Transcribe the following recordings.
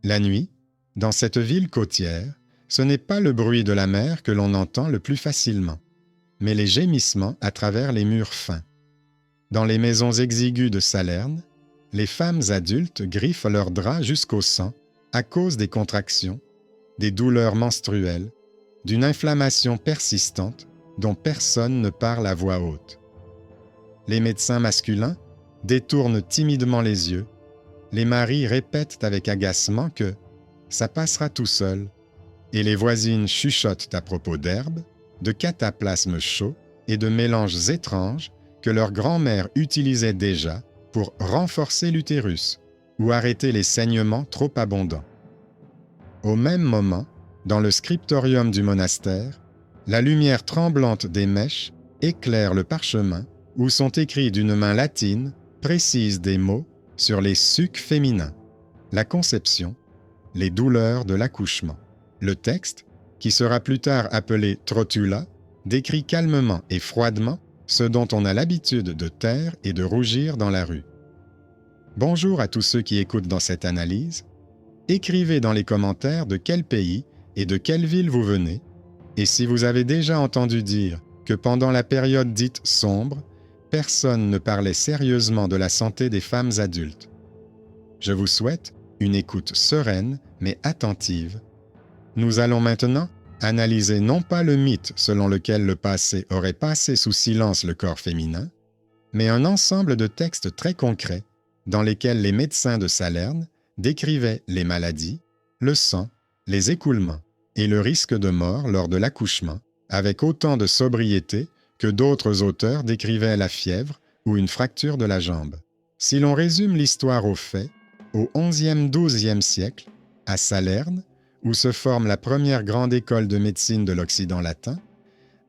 La nuit, dans cette ville côtière, ce n'est pas le bruit de la mer que l'on entend le plus facilement, mais les gémissements à travers les murs fins. Dans les maisons exiguës de Salerne, les femmes adultes griffent leurs draps jusqu'au sang à cause des contractions, des douleurs menstruelles, d'une inflammation persistante dont personne ne parle à voix haute. Les médecins masculins détournent timidement les yeux. Les maris répètent avec agacement que « ça passera tout seul » et les voisines chuchotent à propos d'herbes, de cataplasmes chauds et de mélanges étranges que leur grand-mère utilisait déjà pour renforcer l'utérus ou arrêter les saignements trop abondants. Au même moment, dans le scriptorium du monastère, la lumière tremblante des mèches éclaire le parchemin où sont écrits d'une main latine précise des mots sur les sucs féminins, la conception, les douleurs de l'accouchement. Le texte, qui sera plus tard appelé Trotula, décrit calmement et froidement ce dont on a l'habitude de taire et de rougir dans la rue. Bonjour à tous ceux qui écoutent dans cette analyse. Écrivez dans les commentaires de quel pays et de quelle ville vous venez, et si vous avez déjà entendu dire que pendant la période dite sombre, personne ne parlait sérieusement de la santé des femmes adultes. Je vous souhaite une écoute sereine mais attentive. Nous allons maintenant analyser non pas le mythe selon lequel le passé aurait passé sous silence le corps féminin, mais un ensemble de textes très concrets dans lesquels les médecins de Salerne décrivaient les maladies, le sang, les écoulements et le risque de mort lors de l'accouchement, avec autant de sobriété que d'autres auteurs décrivaient la fièvre ou une fracture de la jambe. Si l'on résume l'histoire aux faits, au XIe-XIIe siècle, à Salerne, où se forme la première grande école de médecine de l'Occident latin,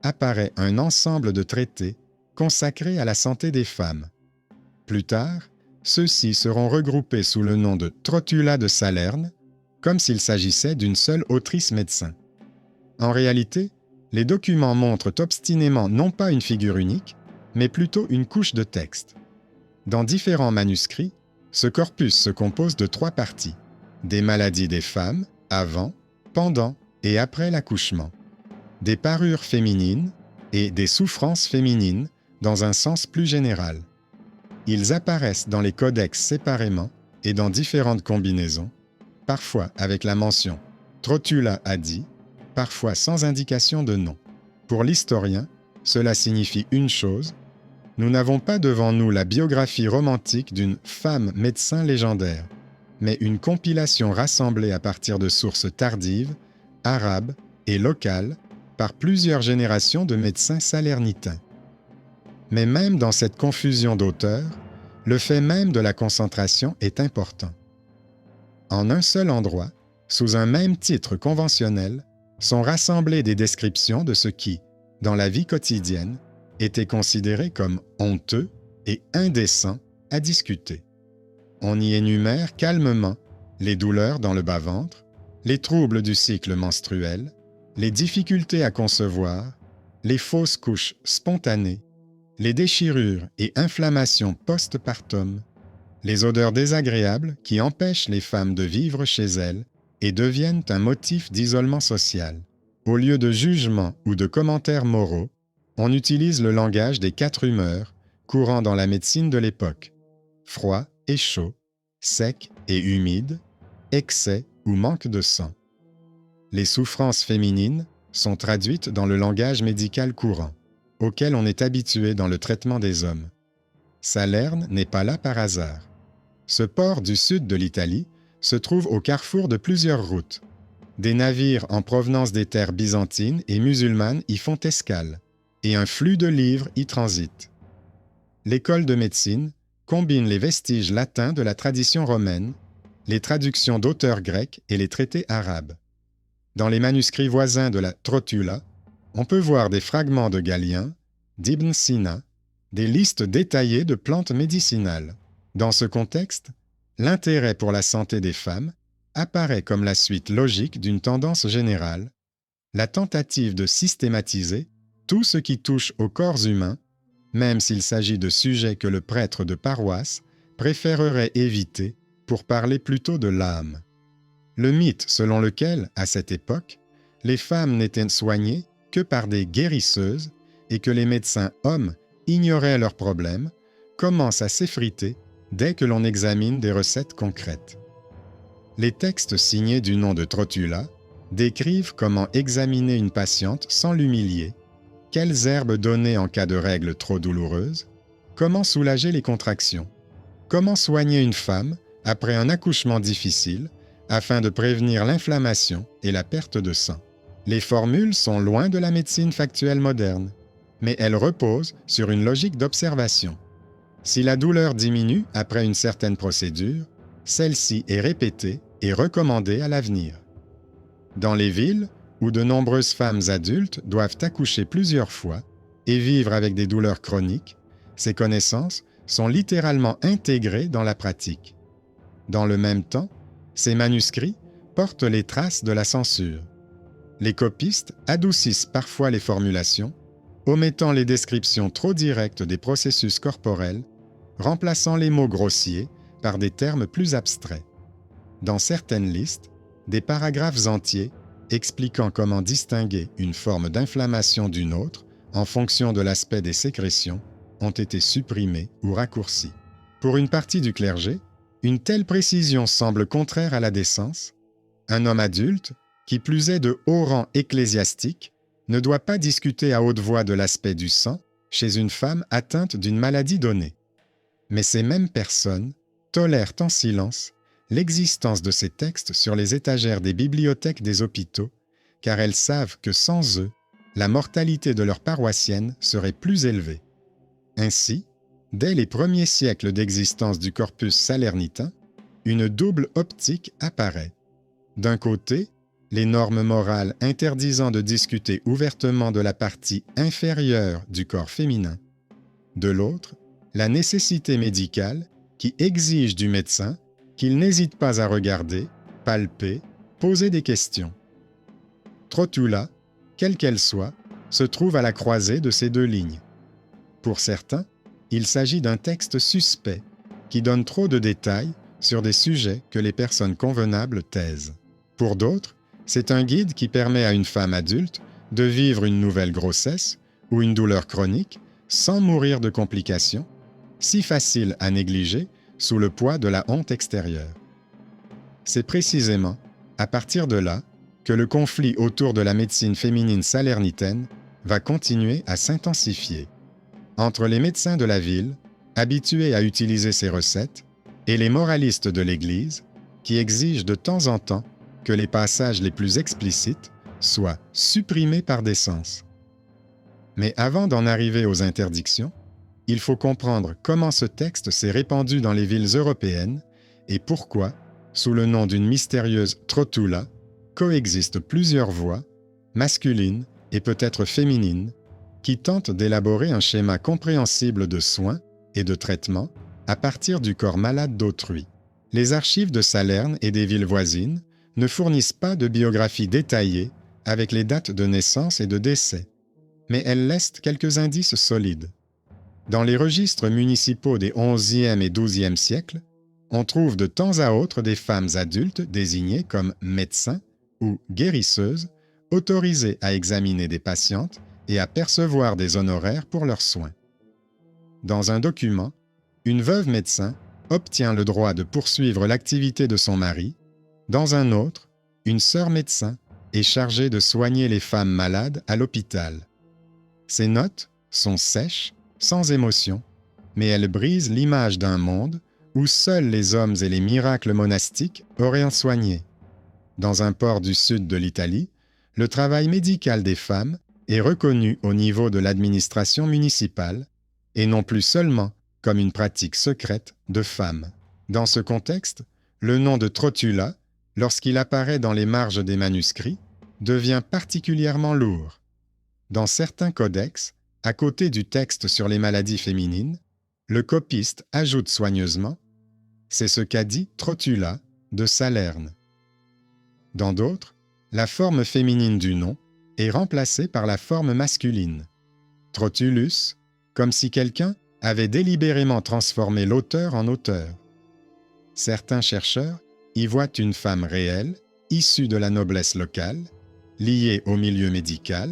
apparaît un ensemble de traités consacrés à la santé des femmes. Plus tard, ceux-ci seront regroupés sous le nom de Trotula de Salerne, comme s'il s'agissait d'une seule autrice médecin. En réalité, les documents montrent obstinément non pas une figure unique, mais plutôt une couche de texte. Dans différents manuscrits, ce corpus se compose de 3 parties: des maladies des femmes, avant, pendant et après l'accouchement, des parures féminines et des souffrances féminines dans un sens plus général. Ils apparaissent dans les codex séparément et dans différentes combinaisons, parfois avec la mention « Trotula a dit », parfois sans indication de nom. Pour l'historien, cela signifie une chose: nous n'avons pas devant nous la biographie romantique d'une femme médecin légendaire, mais une compilation rassemblée à partir de sources tardives, arabes et locales, par plusieurs générations de médecins salernitains. Mais même dans cette confusion d'auteurs, le fait même de la concentration est important. En un seul endroit, sous un même titre conventionnel, sont rassemblées des descriptions de ce qui, dans la vie quotidienne, était considéré comme honteux et indécent à discuter. On y énumère calmement les douleurs dans le bas-ventre, les troubles du cycle menstruel, les difficultés à concevoir, les fausses couches spontanées, les déchirures et inflammations post-partum, les odeurs désagréables qui empêchent les femmes de vivre chez elles et deviennent un motif d'isolement social. Au lieu de jugements ou de commentaires moraux, on utilise le langage des 4 humeurs courant dans la médecine de l'époque: froid et chaud, sec et humide, excès ou manque de sang. Les souffrances féminines sont traduites dans le langage médical courant, auquel on est habitué dans le traitement des hommes. Salerne n'est pas là par hasard. Ce port du sud de l'Italie se trouve au carrefour de plusieurs routes. Des navires en provenance des terres byzantines et musulmanes y font escale, et un flux de livres y transite. L'école de médecine combine les vestiges latins de la tradition romaine, les traductions d'auteurs grecs et les traités arabes. Dans les manuscrits voisins de la Trotula, on peut voir des fragments de Galien, d'Ibn Sina, des listes détaillées de plantes médicinales. Dans ce contexte, l'intérêt pour la santé des femmes apparaît comme la suite logique d'une tendance générale, la tentative de systématiser tout ce qui touche au corps humain, même s'il s'agit de sujets que le prêtre de paroisse préférerait éviter pour parler plutôt de l'âme. le mythe selon lequel, à cette époque, les femmes n'étaient soignées que par des guérisseuses et que les médecins hommes ignoraient leurs problèmes, commence à s'effriter dès que l'on examine des recettes concrètes. Les textes signés du nom de Trotula décrivent comment examiner une patiente sans l'humilier, quelles herbes donner en cas de règles trop douloureuses, comment soulager les contractions, comment soigner une femme après un accouchement difficile afin de prévenir l'inflammation et la perte de sang. Les formules sont loin de la médecine factuelle moderne, mais elles reposent sur une logique d'observation. Si la douleur diminue après une certaine procédure, celle-ci est répétée et recommandée à l'avenir. Dans les villes, où de nombreuses femmes adultes doivent accoucher plusieurs fois et vivre avec des douleurs chroniques, ces connaissances sont littéralement intégrées dans la pratique. Dans le même temps, ces manuscrits portent les traces de la censure. Les copistes adoucissent parfois les formulations, omettant les descriptions trop directes des processus corporels, remplaçant les mots grossiers par des termes plus abstraits. Dans certaines listes, des paragraphes entiers expliquant comment distinguer une forme d'inflammation d'une autre en fonction de l'aspect des sécrétions ont été supprimés ou raccourcis. Pour une partie du clergé, une telle précision semble contraire à la décence. Un homme adulte, qui plus est de haut rang ecclésiastique, ne doit pas discuter à haute voix de l'aspect du sang chez une femme atteinte d'une maladie donnée. Mais ces mêmes personnes tolèrent en silence l'existence de ces textes sur les étagères des bibliothèques des hôpitaux, car elles savent que sans eux, la mortalité de leurs paroissiennes serait plus élevée. Ainsi, dès les premiers siècles d'existence du corpus salernitain, une double optique apparaît. D'un côté, les normes morales interdisant de discuter ouvertement de la partie inférieure du corps féminin. De l'autre, la nécessité médicale qui exige du médecin qu'il n'hésite pas à regarder, palper, poser des questions. Trotula, quelle qu'elle soit, se trouve à la croisée de ces deux lignes. Pour certains, il s'agit d'un texte suspect qui donne trop de détails sur des sujets que les personnes convenables taisent. Pour d'autres, c'est un guide qui permet à une femme adulte de vivre une nouvelle grossesse ou une douleur chronique sans mourir de complications, si facile à négliger sous le poids de la honte extérieure. C'est précisément à partir de là que le conflit autour de la médecine féminine salernitaine va continuer à s'intensifier. Entre les médecins de la ville, habitués à utiliser ces recettes, et les moralistes de l'Église, qui exigent de temps en temps que les passages les plus explicites soient supprimés par décence. Mais avant d'en arriver aux interdictions, il faut comprendre comment ce texte s'est répandu dans les villes européennes et pourquoi, sous le nom d'une mystérieuse Trotula, coexistent plusieurs voix, masculines et peut-être féminines, qui tentent d'élaborer un schéma compréhensible de soins et de traitement à partir du corps malade d'autrui. Les archives de Salerne et des villes voisines ne fournissent pas de biographie détaillée avec les dates de naissance et de décès, mais elles laissent quelques indices solides. Dans les registres municipaux des XIe et XIIe siècles, on trouve de temps à autre des femmes adultes désignées comme médecins ou guérisseuses, autorisées à examiner des patientes et à percevoir des honoraires pour leurs soins. Dans un document, une veuve médecin obtient le droit de poursuivre l'activité de son mari. Dans un autre, une sœur médecin est chargée de soigner les femmes malades à l'hôpital. Ces notes sont sèches, sans émotion, mais elles brisent l'image d'un monde où seuls les hommes et les miracles monastiques auraient en soigné. Dans un port du sud de l'Italie, le travail médical des femmes est reconnu au niveau de l'administration municipale et non plus seulement comme une pratique secrète de femmes. Dans ce contexte, le nom de Trotula, lorsqu'il apparaît dans les marges des manuscrits, devient particulièrement lourd. Dans certains codex, à côté du texte sur les maladies féminines, le copiste ajoute soigneusement « C'est ce qu'a dit Trotula de Salerne ». Dans d'autres, la forme féminine du nom est remplacée par la forme masculine. Trotulus, comme si quelqu'un avait délibérément transformé l'auteur en auteur. Certains chercheurs y voient une femme réelle issus de la noblesse locale, liés au milieu médical,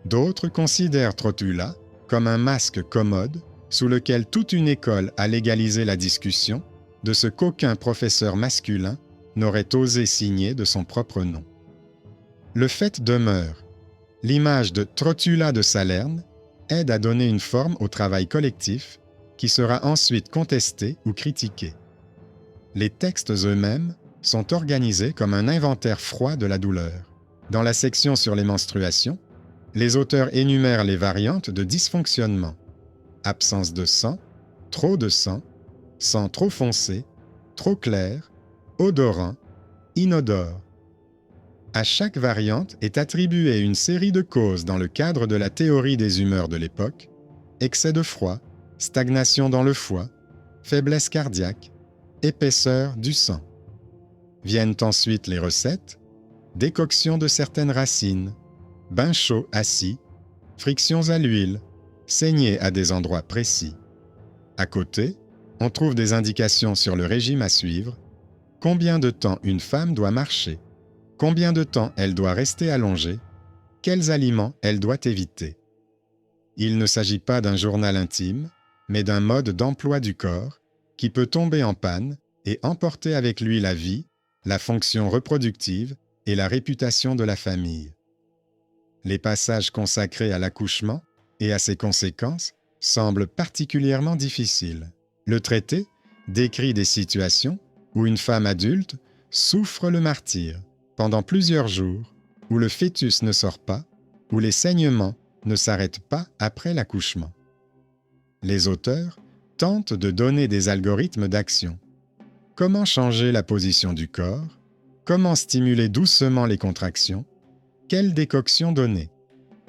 d'autres considèrent Trotula comme un masque commode sous lequel toute une école a légalisé la discussion de ce qu'aucun professeur masculin n'aurait osé signer de son propre nom. Le fait demeure, l'image de Trotula de Salerne aide à donner une forme au travail collectif qui sera ensuite contesté ou critiqué. Les textes eux-mêmes sont organisés comme un inventaire froid de la douleur. Dans la section sur les menstruations, les auteurs énumèrent les variantes de dysfonctionnement: absence de sang trop foncé, trop clair, odorant, inodore. À chaque variante est attribuée une série de causes dans le cadre de la théorie des humeurs de l'époque: excès de froid, stagnation dans le foie, faiblesse cardiaque, épaisseur du sang. Viennent ensuite les recettes: décoction de certaines racines, bain chaud assis, frictions à l'huile, saignée à des endroits précis. À côté, on trouve des indications sur le régime à suivre: combien de temps une femme doit marcher, combien de temps elle doit rester allongée, quels aliments elle doit éviter. Il ne s'agit pas d'un journal intime, mais d'un mode d'emploi du corps qui peut tomber en panne et emporter avec lui la vie, la fonction reproductive et la réputation de la famille. Les passages consacrés à l'accouchement et à ses conséquences semblent particulièrement difficiles. Le traité décrit des situations où une femme adulte souffre le martyre pendant plusieurs jours, où le fœtus ne sort pas, où les saignements ne s'arrêtent pas après l'accouchement. Les auteurs tentent de donner des algorithmes d'action. Comment changer la position du corps? Comment stimuler doucement les contractions? Quelle décoction donner?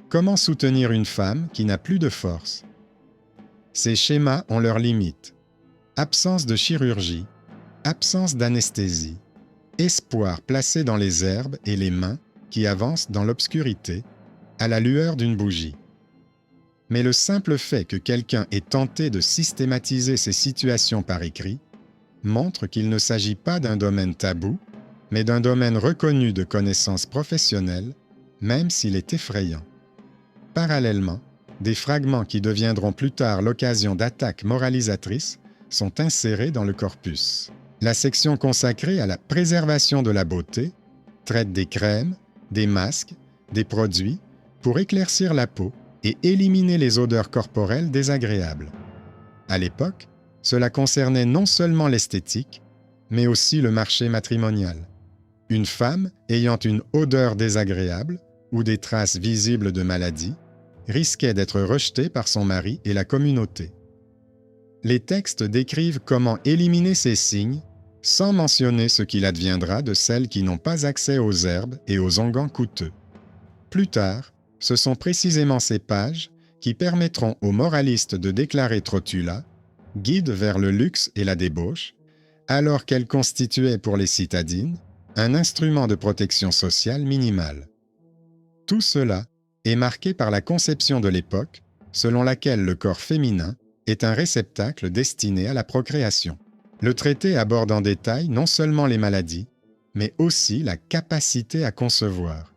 Comment soutenir une femme qui n'a plus de force? Ces schémas ont leurs limites. Absence de chirurgie, absence d'anesthésie, espoir placé dans les herbes et les mains qui avancent dans l'obscurité, à la lueur d'une bougie. Mais le simple fait que quelqu'un ait tenté de systématiser ces situations par écrit montre qu'il ne s'agit pas d'un domaine tabou, mais d'un domaine reconnu de connaissances professionnelles, même s'il est effrayant. Parallèlement, des fragments qui deviendront plus tard l'occasion d'attaques moralisatrices sont insérés dans le corpus. La section consacrée à la préservation de la beauté traite des crèmes, des masques, des produits pour éclaircir la peau et éliminer les odeurs corporelles désagréables. À l'époque, cela concernait non seulement l'esthétique, mais aussi le marché matrimonial. Une femme ayant une odeur désagréable ou des traces visibles de maladie risquait d'être rejetée par son mari et la communauté. Les textes décrivent comment éliminer ces signes sans mentionner ce qu'il adviendra de celles qui n'ont pas accès aux herbes et aux onguents coûteux. Plus tard, ce sont précisément ces pages qui permettront aux moralistes de déclarer Trotula guide vers le luxe et la débauche, alors qu'elle constituait pour les citadines un instrument de protection sociale minimale. Tout cela est marqué par la conception de l'époque, selon laquelle le corps féminin est un réceptacle destiné à la procréation. Le traité aborde en détail non seulement les maladies, mais aussi la capacité à concevoir.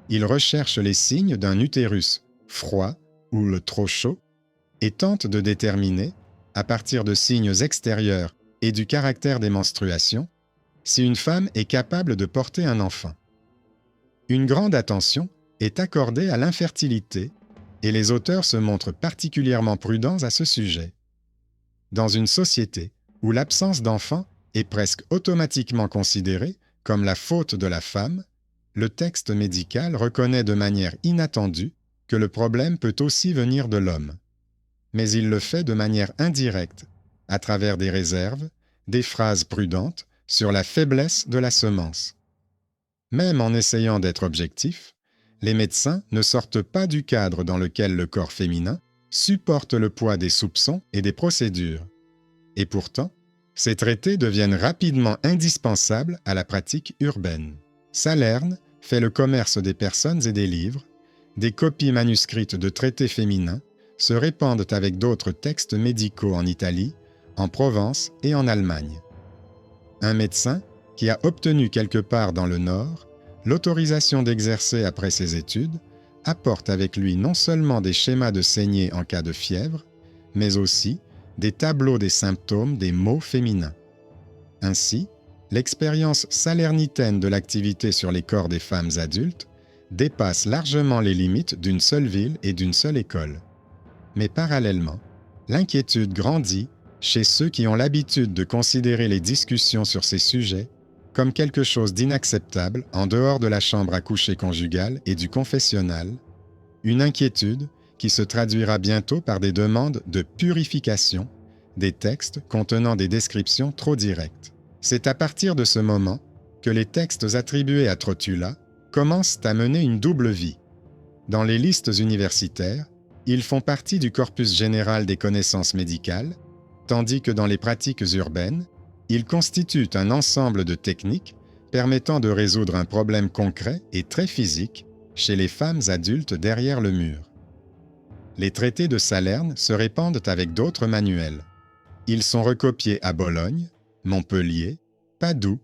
Il recherche les signes d'un utérus froid ou le trop chaud et tente de déterminer, à partir de signes extérieurs et du caractère des menstruations, si une femme est capable de porter un enfant. Une grande attention est accordée à l'infertilité et les auteurs se montrent particulièrement prudents à ce sujet. Dans une société où l'absence d'enfant est presque automatiquement considérée comme la faute de la femme, le texte médical reconnaît de manière inattendue que le problème peut aussi venir de l'homme. Mais il le fait de manière indirecte, à travers des réserves, des phrases prudentes sur la faiblesse de la semence. Même en essayant d'être objectifs, les médecins ne sortent pas du cadre dans lequel le corps féminin supporte le poids des soupçons et des procédures. Et pourtant, ces traités deviennent rapidement indispensables à la pratique urbaine. Salerne fait le commerce des personnes et des livres, des copies manuscrites de traités féminins se répandent avec d'autres textes médicaux en Italie, en Provence et en Allemagne. Un médecin, qui a obtenu quelque part dans le Nord l'autorisation d'exercer après ses études, apporte avec lui non seulement des schémas de saignée en cas de fièvre, mais aussi des tableaux des symptômes des maux féminins. Ainsi, l'expérience salernitaine de l'activité sur les corps des femmes adultes dépasse largement les limites d'une seule ville et d'une seule école. Mais parallèlement, l'inquiétude grandit chez ceux qui ont l'habitude de considérer les discussions sur ces sujets comme quelque chose d'inacceptable en dehors de la chambre à coucher conjugale et du confessionnal, une inquiétude qui se traduira bientôt par des demandes de purification des textes contenant des descriptions trop directes. C'est à partir de ce moment que les textes attribués à Trotula commencent à mener une double vie. Dans les listes universitaires, ils font partie du corpus général des connaissances médicales, tandis que dans les pratiques urbaines, ils constituent un ensemble de techniques permettant de résoudre un problème concret et très physique chez les femmes adultes derrière le mur. Les traités de Salerne se répandent avec d'autres manuels. Ils sont recopiés à Bologne, Montpellier, Padoue,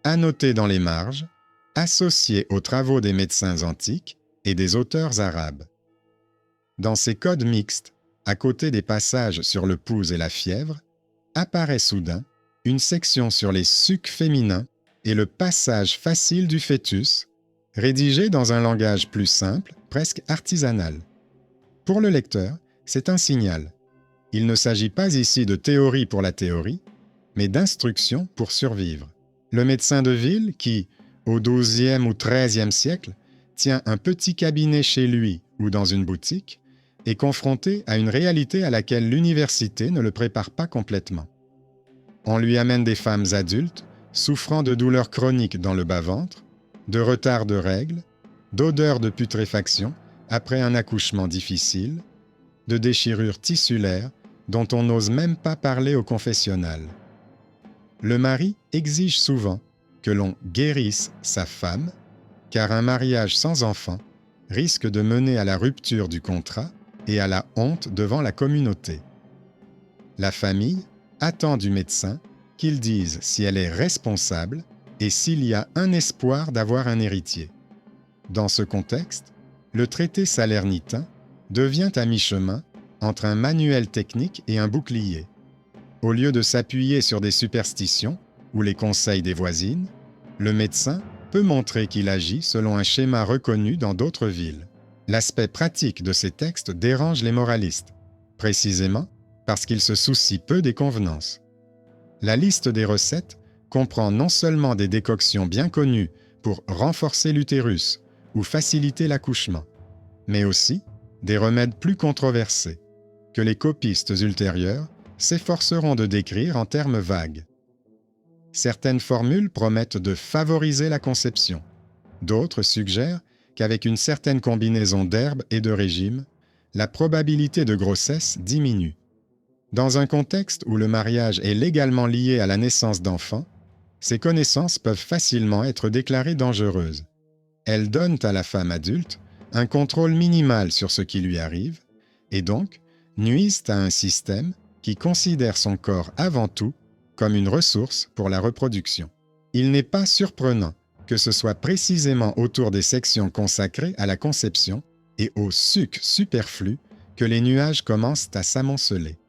annotés dans les marges, associés aux travaux des médecins antiques et des auteurs arabes. Dans ces codes mixtes, à côté des passages sur le pouls et la fièvre, apparaît soudain une section sur les sucs féminins et le passage facile du fœtus, rédigé dans un langage plus simple, presque artisanal. Pour le lecteur, c'est un signal. Il ne s'agit pas ici de théorie pour la théorie, mais d'instruction pour survivre. Le médecin de ville qui, au XIIe ou XIIIe siècle, tient un petit cabinet chez lui ou dans une boutique, est confronté à une réalité à laquelle l'université ne le prépare pas complètement. On lui amène des femmes adultes souffrant de douleurs chroniques dans le bas-ventre, de retard de règles, d'odeurs de putréfaction après un accouchement difficile, de déchirures tissulaires dont on n'ose même pas parler au confessionnal. Le mari exige souvent que l'on guérisse sa femme, car un mariage sans enfant risque de mener à la rupture du contrat et à la honte devant la communauté. La famille attend du médecin qu'il dise si elle est responsable et s'il y a un espoir d'avoir un héritier. Dans ce contexte, le traité salernitain devient à mi-chemin entre un manuel technique et un bouclier. Au lieu de s'appuyer sur des superstitions ou les conseils des voisines, le médecin peut montrer qu'il agit selon un schéma reconnu dans d'autres villes. L'aspect pratique de ces textes dérange les moralistes, précisément parce qu'ils se soucient peu des convenances. La liste des recettes comprend non seulement des décoctions bien connues pour renforcer l'utérus ou faciliter l'accouchement, mais aussi des remèdes plus controversés, que les copistes ultérieurs s'efforceront de décrire en termes vagues. Certaines formules promettent de favoriser la conception, d'autres suggèrent qu'avec une certaine combinaison d'herbes et de régimes, la probabilité de grossesse diminue. Dans un contexte où le mariage est légalement lié à la naissance d'enfants, ces connaissances peuvent facilement être déclarées dangereuses. Elles donnent à la femme adulte un contrôle minimal sur ce qui lui arrive et donc nuisent à un système qui considère son corps avant tout comme une ressource pour la reproduction. Il n'est pas surprenant que ce soit précisément autour des sections consacrées à la conception et au suc superflu que les nuages commencent à s'amonceler.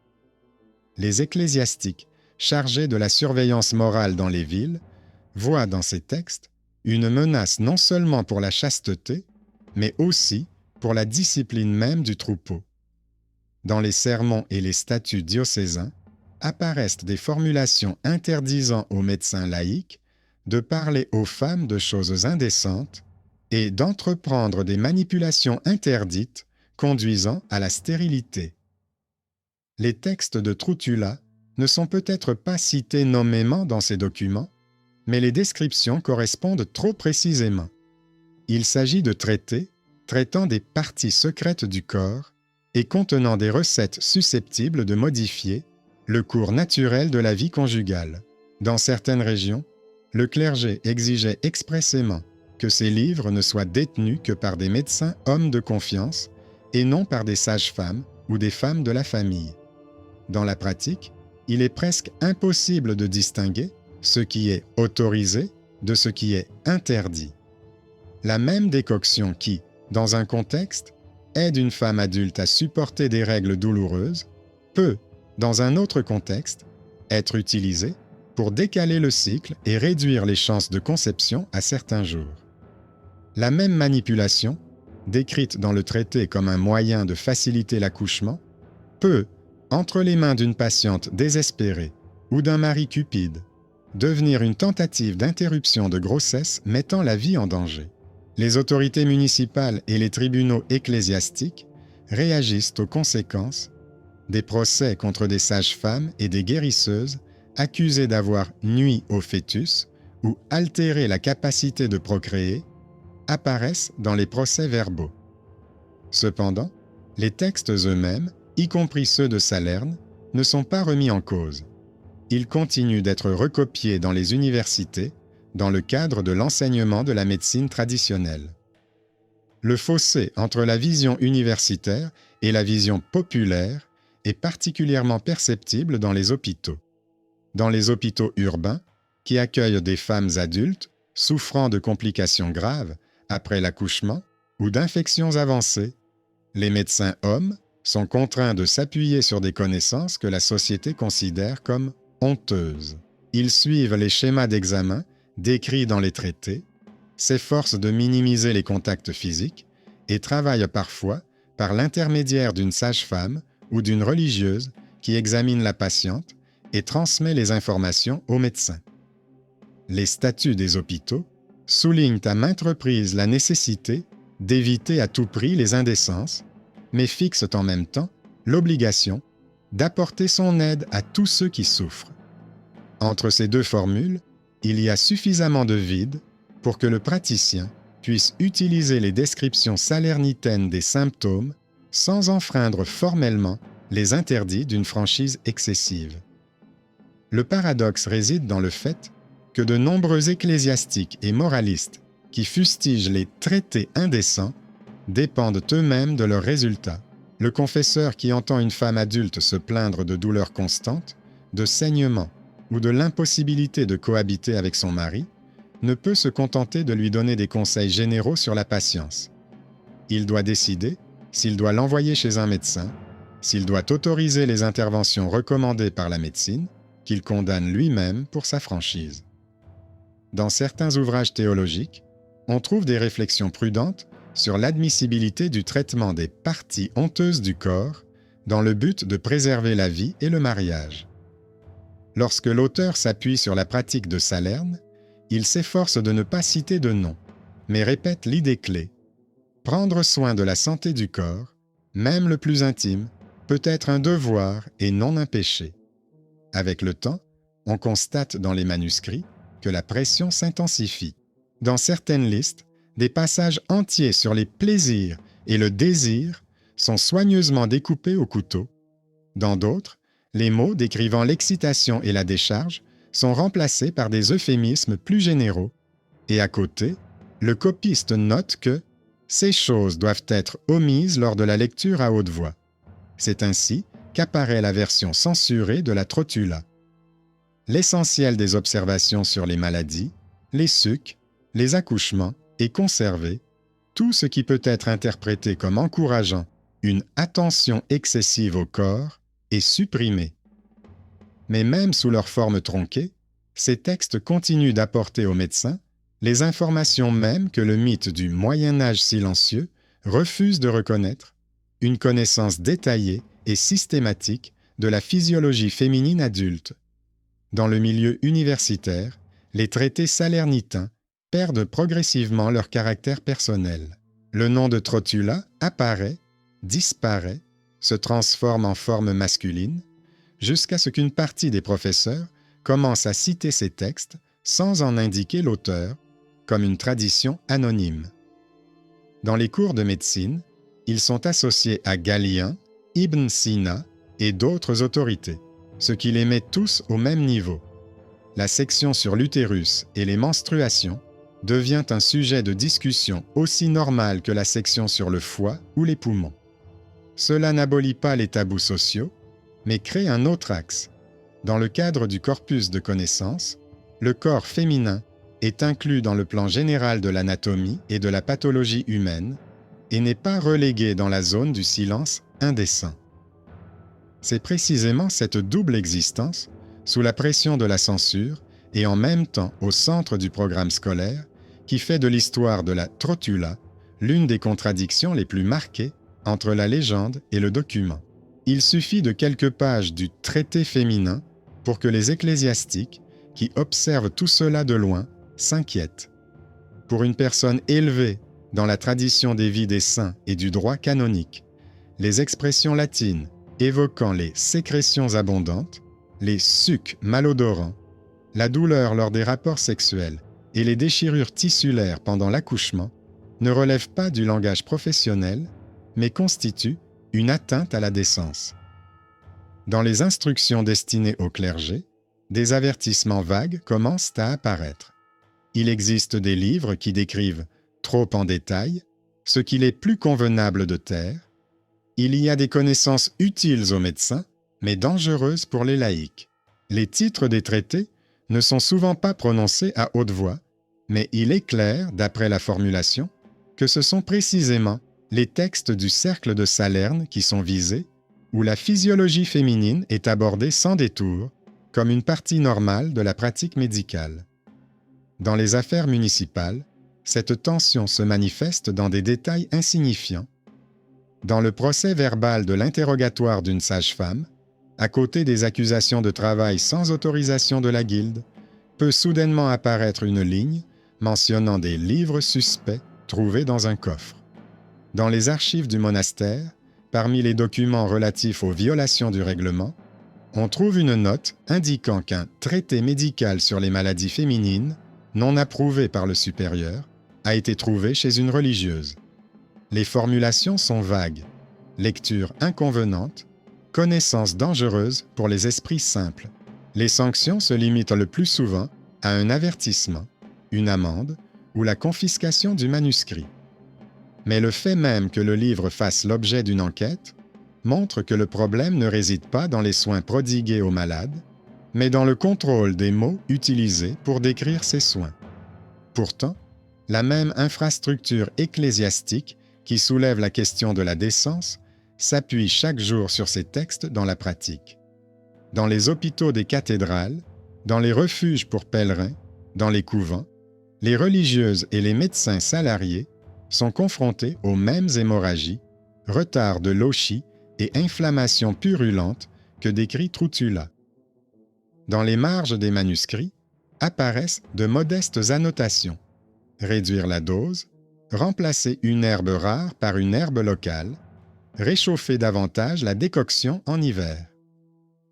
Les ecclésiastiques, chargés de la surveillance morale dans les villes, voient dans ces textes une menace non seulement pour la chasteté, mais aussi pour la discipline même du troupeau. Dans les sermons et les statuts diocésains, apparaissent des formulations interdisant aux médecins laïcs de parler aux femmes de choses indécentes et d'entreprendre des manipulations interdites conduisant à la stérilité. Les textes de Trotula ne sont peut-être pas cités nommément dans ces documents, mais les descriptions correspondent trop précisément. Il s'agit de traités traitant des parties secrètes du corps et contenant des recettes susceptibles de modifier le cours naturel de la vie conjugale. Dans certaines régions, le clergé exigeait expressément que ces livres ne soient détenus que par des médecins hommes de confiance et non par des sages-femmes ou des femmes de la famille. Dans la pratique, il est presque impossible de distinguer ce qui est autorisé de ce qui est interdit. La même décoction qui, dans un contexte, aide une femme adulte à supporter des règles douloureuses, peut, dans un autre contexte, être utilisée pour décaler le cycle et réduire les chances de conception à certains jours. La même manipulation, décrite dans le traité comme un moyen de faciliter l'accouchement, peut, entre les mains d'une patiente désespérée ou d'un mari cupide, devenir une tentative d'interruption de grossesse mettant la vie en danger. Les autorités municipales et les tribunaux ecclésiastiques réagissent aux conséquences des procès contre des sages-femmes et des guérisseuses accusées d'avoir nui au fœtus ou altéré la capacité de procréer apparaissent dans les procès-verbaux. Cependant, les textes eux-mêmes, y compris ceux de Salerne, ne sont pas remis en cause. Ils continuent d'être recopiés dans les universités dans le cadre de l'enseignement de la médecine traditionnelle. Le fossé entre la vision universitaire et la vision populaire est particulièrement perceptible dans les hôpitaux. Dans les hôpitaux urbains, qui accueillent des femmes adultes souffrant de complications graves après l'accouchement ou d'infections avancées, les médecins hommes sont contraints de s'appuyer sur des connaissances que la société considère comme honteuses. Ils suivent les schémas d'examen décrits dans les traités, s'efforcent de minimiser les contacts physiques et travaillent parfois par l'intermédiaire d'une sage-femme ou d'une religieuse qui examine la patiente et transmet les informations aux médecins. Les statuts des hôpitaux soulignent à maintes reprises la nécessité d'éviter à tout prix les indécences, mais fixent en même temps l'obligation d'apporter son aide à tous ceux qui souffrent. Entre ces deux formules, il y a suffisamment de vide pour que le praticien puisse utiliser les descriptions salernitaines des symptômes sans enfreindre formellement les interdits d'une franchise excessive. Le paradoxe réside dans le fait que de nombreux ecclésiastiques et moralistes qui fustigent les traités indécents dépendent eux-mêmes de leurs résultats. Le confesseur qui entend une femme adulte se plaindre de douleurs constantes, de saignements ou de l'impossibilité de cohabiter avec son mari, ne peut se contenter de lui donner des conseils généraux sur la patience. Il doit décider s'il doit l'envoyer chez un médecin, s'il doit autoriser les interventions recommandées par la médecine, qu'il condamne lui-même pour sa franchise. Dans certains ouvrages théologiques, on trouve des réflexions prudentes sur l'admissibilité du traitement des parties honteuses du corps dans le but de préserver la vie et le mariage. Lorsque l'auteur s'appuie sur la pratique de Salerne, il s'efforce de ne pas citer de nom, mais répète l'idée clé. Prendre soin de la santé du corps, même le plus intime, peut être un devoir et non un péché. Avec le temps, on constate dans les manuscrits que la pression s'intensifie. Dans certaines listes, des passages entiers sur les plaisirs et le désir sont soigneusement découpés au couteau. Dans d'autres, les mots décrivant l'excitation et la décharge sont remplacés par des euphémismes plus généraux, et à côté, le copiste note que ces choses doivent être omises lors de la lecture à haute voix. C'est ainsi qu'apparaît la version censurée de la Trotula. L'essentiel des observations sur les maladies, les sucs, les accouchements est conservé, tout ce qui peut être interprété comme encourageant une attention excessive au corps est supprimé. Mais même sous leur forme tronquée, ces textes continuent d'apporter aux médecins les informations mêmes que le mythe du Moyen Âge silencieux refuse de reconnaître, une connaissance détaillée et systématique de la physiologie féminine adulte. Dans le milieu universitaire, les traités salernitains perdent progressivement leur caractère personnel. Le nom de Trotula apparaît, disparaît, se transforme en forme masculine, jusqu'à ce qu'une partie des professeurs commence à citer ces textes sans en indiquer l'auteur, comme une tradition anonyme. Dans les cours de médecine, ils sont associés à Galien, Ibn Sina et d'autres autorités, ce qui les met tous au même niveau. La section sur l'utérus et les menstruations devient un sujet de discussion aussi normal que la section sur le foie ou les poumons. Cela n'abolit pas les tabous sociaux, mais crée un autre axe. Dans le cadre du corpus de connaissances, le corps féminin est inclus dans le plan général de l'anatomie et de la pathologie humaine et n'est pas relégué dans la zone du silence indécent. C'est précisément cette double existence, sous la pression de la censure et en même temps au centre du programme scolaire, qui fait de l'histoire de la trotula l'une des contradictions les plus marquées entre la légende et le document. Il suffit de quelques pages du traité féminin pour que les ecclésiastiques, qui observent tout cela de loin, s'inquiètent. Pour une personne élevée dans la tradition des vies des saints et du droit canonique, les expressions latines évoquant les sécrétions abondantes, les sucs malodorants, la douleur lors des rapports sexuels et les déchirures tissulaires pendant l'accouchement ne relèvent pas du langage professionnel, mais constituent une atteinte à la décence. Dans les instructions destinées au clergé, des avertissements vagues commencent à apparaître. Il existe des livres qui décrivent, trop en détail, ce qu'il est plus convenable de taire. Il y a des connaissances utiles aux médecins, mais dangereuses pour les laïcs. Les titres des traités ne sont souvent pas prononcés à haute voix, mais il est clair, d'après la formulation, que ce sont précisément les textes du cercle de Salerne qui sont visés, où la physiologie féminine est abordée sans détour, comme une partie normale de la pratique médicale. Dans les affaires municipales, cette tension se manifeste dans des détails insignifiants. Dans le procès verbal de l'interrogatoire d'une sage-femme, à côté des accusations de travail sans autorisation de la guilde, peut soudainement apparaître une ligne mentionnant des livres suspects trouvés dans un coffre. Dans les archives du monastère, parmi les documents relatifs aux violations du règlement, on trouve une note indiquant qu'un traité médical sur les maladies féminines, non approuvé par le supérieur, a été trouvé chez une religieuse. Les formulations sont vagues, lecture inconvenante, connaissance dangereuse pour les esprits simples. Les sanctions se limitent le plus souvent à un avertissement, une amende ou la confiscation du manuscrit. Mais le fait même que le livre fasse l'objet d'une enquête montre que le problème ne réside pas dans les soins prodigués aux malades, mais dans le contrôle des mots utilisés pour décrire ces soins. Pourtant, la même infrastructure ecclésiastique qui soulève la question de la décence s'appuie chaque jour sur ces textes dans la pratique. Dans les hôpitaux des cathédrales, dans les refuges pour pèlerins, dans les couvents, les religieuses et les médecins salariés sont confrontés aux mêmes hémorragies, retards de Lochi et inflammations purulentes que décrit Trotula. Dans les marges des manuscrits apparaissent de modestes annotations. Réduire la dose, remplacer une herbe rare par une herbe locale, réchauffer davantage la décoction en hiver.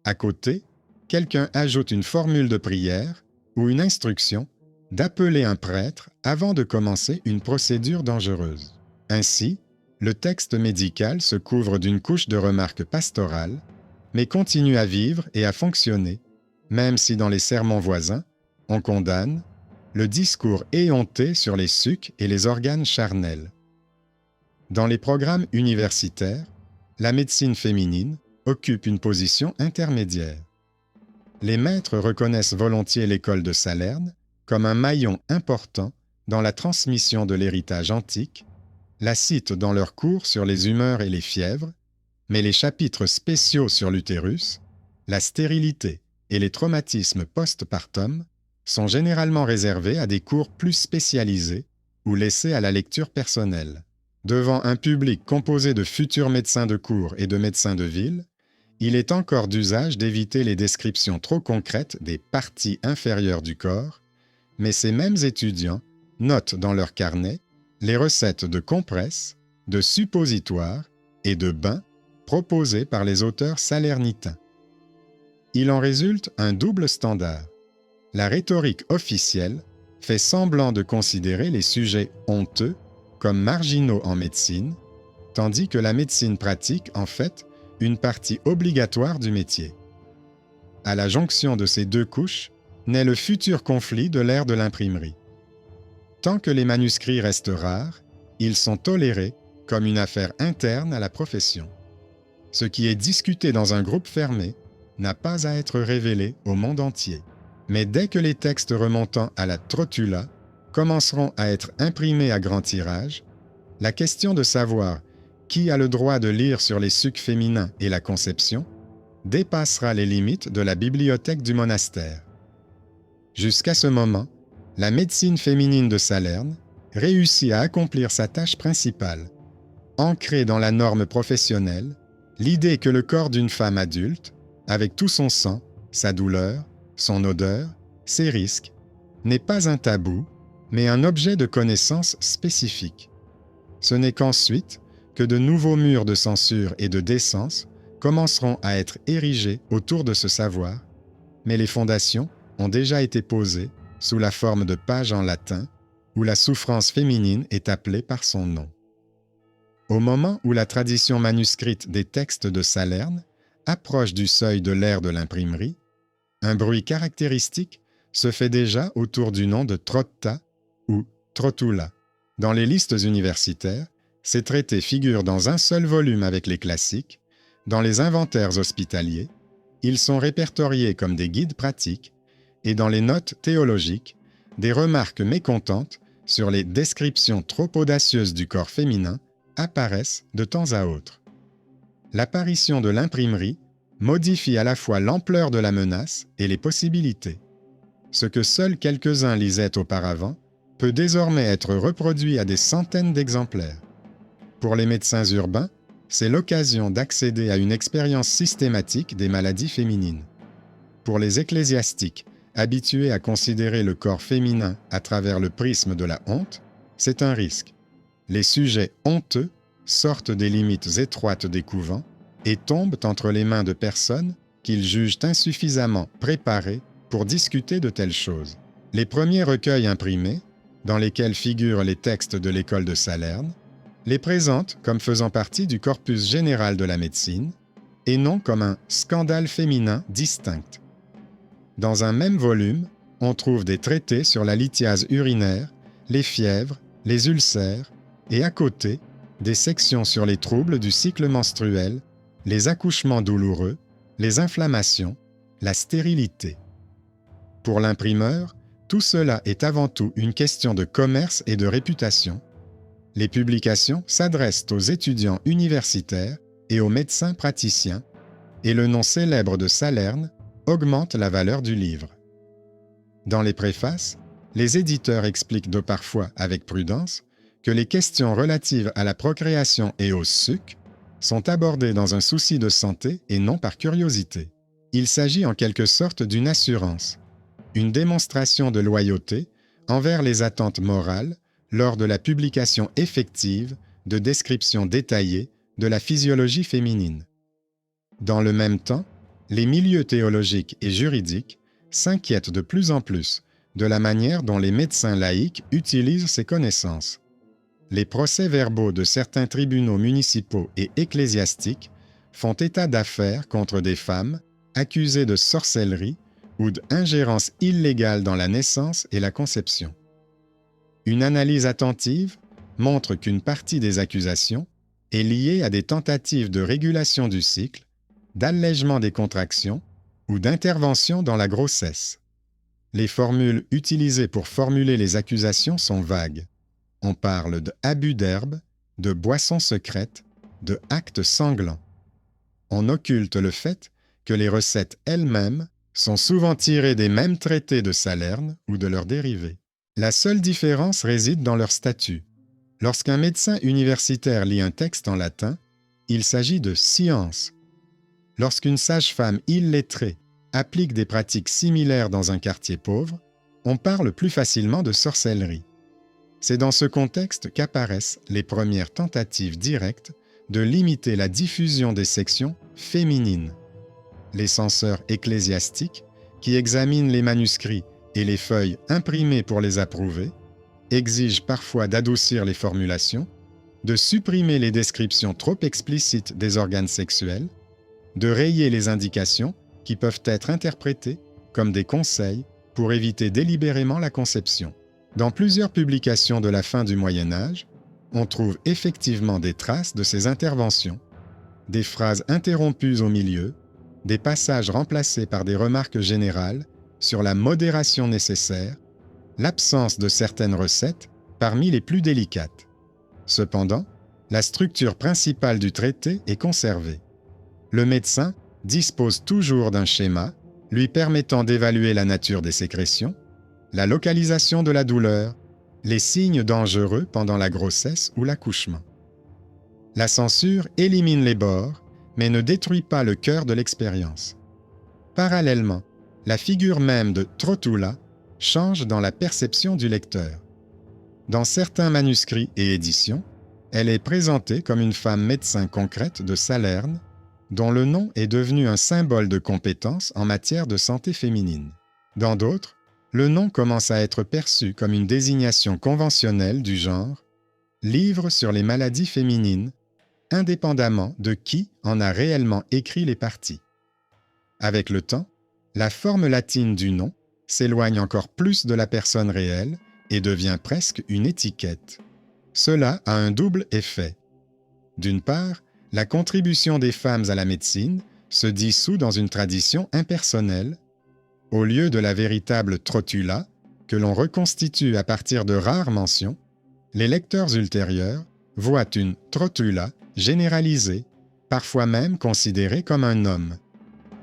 À côté, quelqu'un ajoute une formule de prière ou une instruction d'appeler un prêtre avant de commencer une procédure dangereuse. Ainsi, le texte médical se couvre d'une couche de remarques pastorales, mais continue à vivre et à fonctionner, même si dans les sermons voisins, on condamne le discours éhonté sur les sucs et les organes charnels. Dans les programmes universitaires, la médecine féminine occupe une position intermédiaire. Les maîtres reconnaissent volontiers l'école de Salerne comme un maillon important dans la transmission de l'héritage antique, la citent dans leurs cours sur les humeurs et les fièvres, mais les chapitres spéciaux sur l'utérus, la stérilité et les traumatismes post-partum sont généralement réservés à des cours plus spécialisés ou laissés à la lecture personnelle. Devant un public composé de futurs médecins de cour et de médecins de ville, il est encore d'usage d'éviter les descriptions trop concrètes des parties inférieures du corps, mais ces mêmes étudiants notent dans leur carnet les recettes de compresses, de suppositoires et de bains proposés par les auteurs salernitains. Il en résulte un double standard. La rhétorique officielle fait semblant de considérer les sujets honteux comme marginaux en médecine, tandis que la médecine pratique en fait une partie obligatoire du métier. À la jonction de ces deux couches naît le futur conflit de l'ère de l'imprimerie. Tant que les manuscrits restent rares, ils sont tolérés comme une affaire interne à la profession. Ce qui est discuté dans un groupe fermé n'a pas à être révélé au monde entier. Mais dès que les textes remontant à la Trotula commenceront à être imprimés à grand tirage, la question de savoir qui a le droit de lire sur les sucs féminins et la conception dépassera les limites de la bibliothèque du monastère. Jusqu'à ce moment, la médecine féminine de Salerne réussit à accomplir sa tâche principale, ancrer dans la norme professionnelle l'idée que le corps d'une femme adulte, avec tout son sang, sa douleur, son odeur, ses risques, n'est pas un tabou, mais un objet de connaissance spécifique. Ce n'est qu'ensuite que de nouveaux murs de censure et de décence commenceront à être érigés autour de ce savoir, mais les fondations ont déjà été posées sous la forme de pages en latin où la souffrance féminine est appelée par son nom. Au moment où la tradition manuscrite des textes de Salerne approche du seuil de l'ère de l'imprimerie, un bruit caractéristique se fait déjà autour du nom de Trotta ou Trotula. Dans les listes universitaires, ces traités figurent dans un seul volume avec les classiques. Dans les inventaires hospitaliers, ils sont répertoriés comme des guides pratiques et dans les notes théologiques, des remarques mécontentes sur les descriptions trop audacieuses du corps féminin apparaissent de temps à autre. L'apparition de l'imprimerie modifie à la fois l'ampleur de la menace et les possibilités. Ce que seuls quelques-uns lisaient auparavant peut désormais être reproduit à des centaines d'exemplaires. Pour les médecins urbains, c'est l'occasion d'accéder à une expérience systématique des maladies féminines. Pour les ecclésiastiques, habitués à considérer le corps féminin à travers le prisme de la honte, c'est un risque. Les sujets honteux sortent des limites étroites des couvents et tombent entre les mains de personnes qu'ils jugent insuffisamment préparées pour discuter de telles choses. Les premiers recueils imprimés, dans lesquels figurent les textes de l'école de Salerne, les présentent comme faisant partie du corpus général de la médecine et non comme un scandale féminin distinct. Dans un même volume, on trouve des traités sur la lithiase urinaire, les fièvres, les ulcères et à côté, des sections sur les troubles du cycle menstruel, les accouchements douloureux, les inflammations, la stérilité. Pour l'imprimeur, tout cela est avant tout une question de commerce et de réputation. Les publications s'adressent aux étudiants universitaires et aux médecins praticiens, et le nom célèbre de Salerne augmente la valeur du livre. Dans les préfaces, les éditeurs expliquent de parfois avec prudence que les questions relatives à la procréation et au suc sont abordées dans un souci de santé et non par curiosité. Il s'agit en quelque sorte d'une assurance, une démonstration de loyauté envers les attentes morales lors de la publication effective de descriptions détaillées de la physiologie féminine. Dans le même temps, les milieux théologiques et juridiques s'inquiètent de plus en plus de la manière dont les médecins laïcs utilisent ces connaissances. Les procès-verbaux de certains tribunaux municipaux et ecclésiastiques font état d'affaires contre des femmes accusées de sorcellerie ou d'ingérence illégale dans la naissance et la conception. Une analyse attentive montre qu'une partie des accusations est liée à des tentatives de régulation du cycle, d'allègement des contractions ou d'intervention dans la grossesse. Les formules utilisées pour formuler les accusations sont vagues. On parle d'abus d'herbe, de boissons secrètes, de actes sanglants. On occulte le fait que les recettes elles-mêmes sont souvent tirées des mêmes traités de Salerne ou de leurs dérivés. La seule différence réside dans leur statut. Lorsqu'un médecin universitaire lit un texte en latin, il s'agit de science. Lorsqu'une sage-femme illettrée applique des pratiques similaires dans un quartier pauvre, on parle plus facilement de sorcellerie. C'est dans ce contexte qu'apparaissent les premières tentatives directes de limiter la diffusion des sections féminines. Les censeurs ecclésiastiques, qui examinent les manuscrits et les feuilles imprimées pour les approuver, exigent parfois d'adoucir les formulations, de supprimer les descriptions trop explicites des organes sexuels, de rayer les indications qui peuvent être interprétées comme des conseils pour éviter délibérément la conception. Dans plusieurs publications de la fin du Moyen Âge, on trouve effectivement des traces de ces interventions, des phrases interrompues au milieu, des passages remplacés par des remarques générales sur la modération nécessaire, l'absence de certaines recettes parmi les plus délicates. Cependant, la structure principale du traité est conservée. Le médecin dispose toujours d'un schéma lui permettant d'évaluer la nature des sécrétions, la localisation de la douleur, les signes dangereux pendant la grossesse ou l'accouchement. La censure élimine les bords, mais ne détruit pas le cœur de l'expérience. Parallèlement, la figure même de Trotula change dans la perception du lecteur. Dans certains manuscrits et éditions, elle est présentée comme une femme médecin concrète de Salerne, dont le nom est devenu un symbole de compétence en matière de santé féminine. Dans d'autres, le nom commence à être perçu comme une désignation conventionnelle du genre « livre sur les maladies féminines », indépendamment de qui en a réellement écrit les parties. Avec le temps, la forme latine du nom s'éloigne encore plus de la personne réelle et devient presque une étiquette. Cela a un double effet. D'une part, la contribution des femmes à la médecine se dissout dans une tradition impersonnelle, au lieu de la véritable Trotula, que l'on reconstitue à partir de rares mentions, les lecteurs ultérieurs voient une Trotula généralisée, parfois même considérée comme un homme.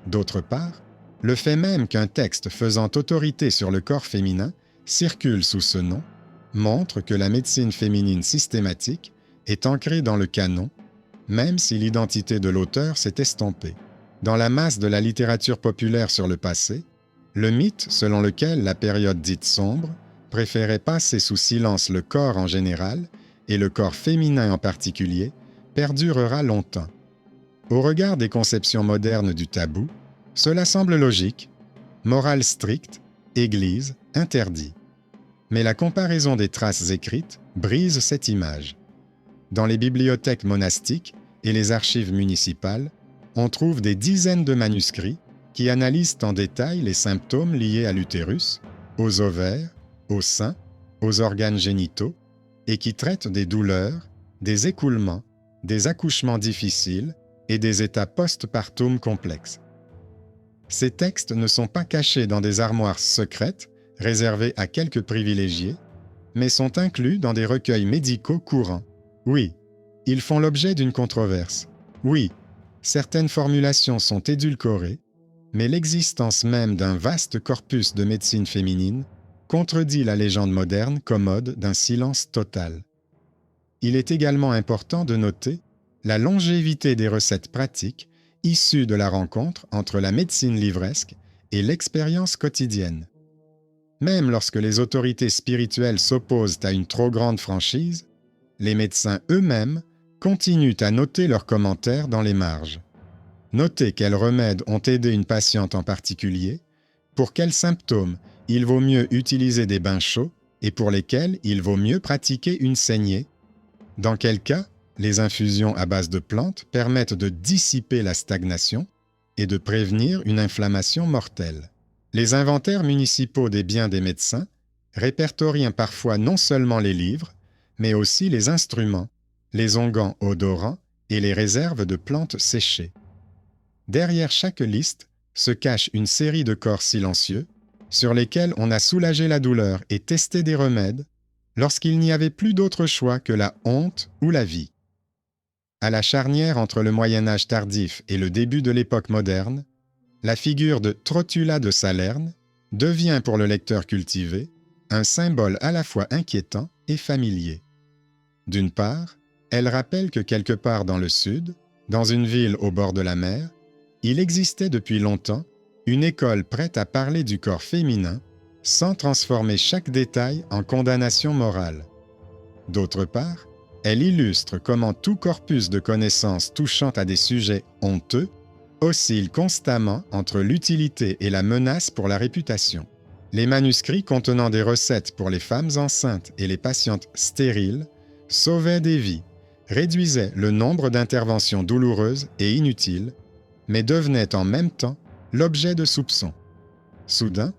D'autre part, le fait même qu'un texte faisant autorité sur le corps féminin circule sous ce nom montre que la médecine féminine systématique est ancrée dans le canon, même si l'identité de l'auteur s'est estompée. Dans la masse de la littérature populaire sur le passé, le mythe selon lequel la période dite sombre préférait passer sous silence le corps en général et le corps féminin en particulier perdurera longtemps. Au regard des conceptions modernes du tabou, cela semble logique, morale stricte, Église, interdit. Mais la comparaison des traces écrites brise cette image. Dans les bibliothèques monastiques et les archives municipales, on trouve des dizaines de manuscrits qui analysent en détail les symptômes liés à l'utérus, aux ovaires, aux seins, aux organes génitaux, et qui traitent des douleurs, des écoulements, des accouchements difficiles et des états post-partum complexes. Ces textes ne sont pas cachés dans des armoires secrètes réservées à quelques privilégiés, mais sont inclus dans des recueils médicaux courants. Oui, ils font l'objet d'une controverse. Oui, certaines formulations sont édulcorées, mais l'existence même d'un vaste corpus de médecine féminine contredit la légende moderne commode d'un silence total. Il est également important de noter la longévité des recettes pratiques issues de la rencontre entre la médecine livresque et l'expérience quotidienne. Même lorsque les autorités spirituelles s'opposent à une trop grande franchise, les médecins eux-mêmes continuent à noter leurs commentaires dans les marges. Noter quels remèdes ont aidé une patiente en particulier, pour quels symptômes il vaut mieux utiliser des bains chauds et pour lesquels il vaut mieux pratiquer une saignée, dans quel cas les infusions à base de plantes permettent de dissiper la stagnation et de prévenir une inflammation mortelle. Les inventaires municipaux des biens des médecins répertorient parfois non seulement les livres, mais aussi les instruments, les onguents odorants et les réserves de plantes séchées. Derrière chaque liste se cache une série de corps silencieux sur lesquels on a soulagé la douleur et testé des remèdes lorsqu'il n'y avait plus d'autre choix que la honte ou la vie. À la charnière entre le Moyen-Âge tardif et le début de l'époque moderne, la figure de Trotula de Salerne devient pour le lecteur cultivé un symbole à la fois inquiétant et familier. D'une part, elle rappelle que quelque part dans le sud, dans une ville au bord de la mer, il existait depuis longtemps une école prête à parler du corps féminin sans transformer chaque détail en condamnation morale. D'autre part, elle illustre comment tout corpus de connaissances touchant à des sujets honteux oscille constamment entre l'utilité et la menace pour la réputation. Les manuscrits contenant des recettes pour les femmes enceintes et les patientes stériles sauvaient des vies, réduisaient le nombre d'interventions douloureuses et inutiles, mais devenaient en même temps l'objet de soupçons. Soudain,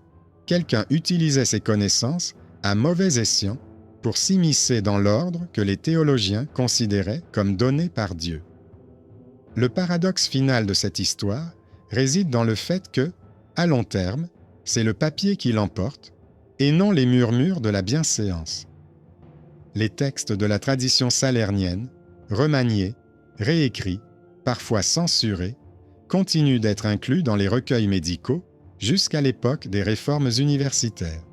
quelqu'un utilisait ces connaissances à mauvais escient pour s'immiscer dans l'ordre que les théologiens considéraient comme donné par Dieu. Le paradoxe final de cette histoire réside dans le fait que, à long terme, c'est le papier qui l'emporte, et non les murmures de la bienséance. Les textes de la tradition salernienne, remaniés, réécrits, parfois censurés, continuent d'être inclus dans les recueils médicaux jusqu'à l'époque des réformes universitaires.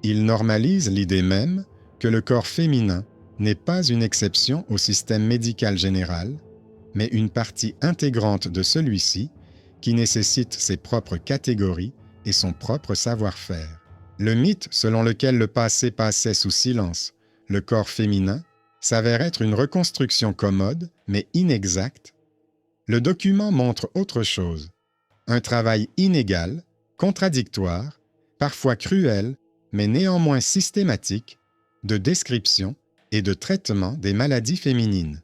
Ils normalisent l'idée même que le corps féminin n'est pas une exception au système médical général, mais une partie intégrante de celui-ci qui nécessite ses propres catégories et son propre savoir-faire. Le mythe selon lequel le passé passait sous silence le corps féminin s'avère être une reconstruction commode, mais inexacte. Le document montre autre chose, un travail inégal, contradictoire, parfois cruel, mais néanmoins systématique, de description et de traitement des maladies féminines.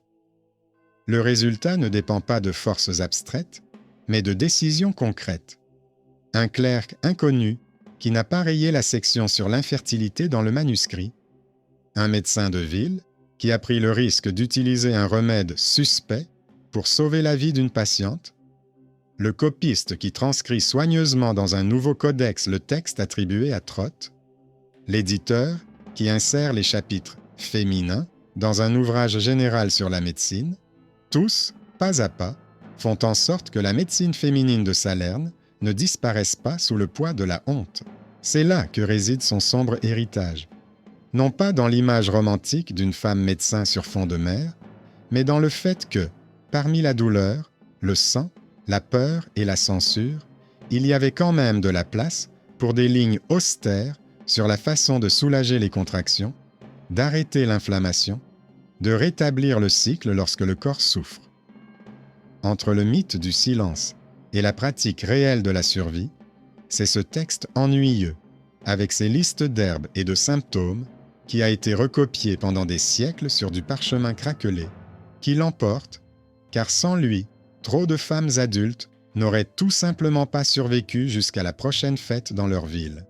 Le résultat ne dépend pas de forces abstraites, mais de décisions concrètes. Un clerc inconnu qui n'a pas rayé la section sur l'infertilité dans le manuscrit, un médecin de ville qui a pris le risque d'utiliser un remède suspect pour sauver la vie d'une patiente, le copiste qui transcrit soigneusement dans un nouveau codex le texte attribué à Trott, l'éditeur qui insère les chapitres féminins dans un ouvrage général sur la médecine, tous, pas à pas, font en sorte que la médecine féminine de Salerne ne disparaisse pas sous le poids de la honte. C'est là que réside son sombre héritage. Non pas dans l'image romantique d'une femme médecin sur fond de mer, mais dans le fait que, parmi la douleur, le sang, la peur et la censure, il y avait quand même de la place pour des lignes austères sur la façon de soulager les contractions, d'arrêter l'inflammation, de rétablir le cycle lorsque le corps souffre. Entre le mythe du silence et la pratique réelle de la survie, c'est ce texte ennuyeux, avec ses listes d'herbes et de symptômes, qui a été recopié pendant des siècles sur du parchemin craquelé, qui l'emporte, car sans lui, trop de femmes adultes n'auraient tout simplement pas survécu jusqu'à la prochaine fête dans leur ville.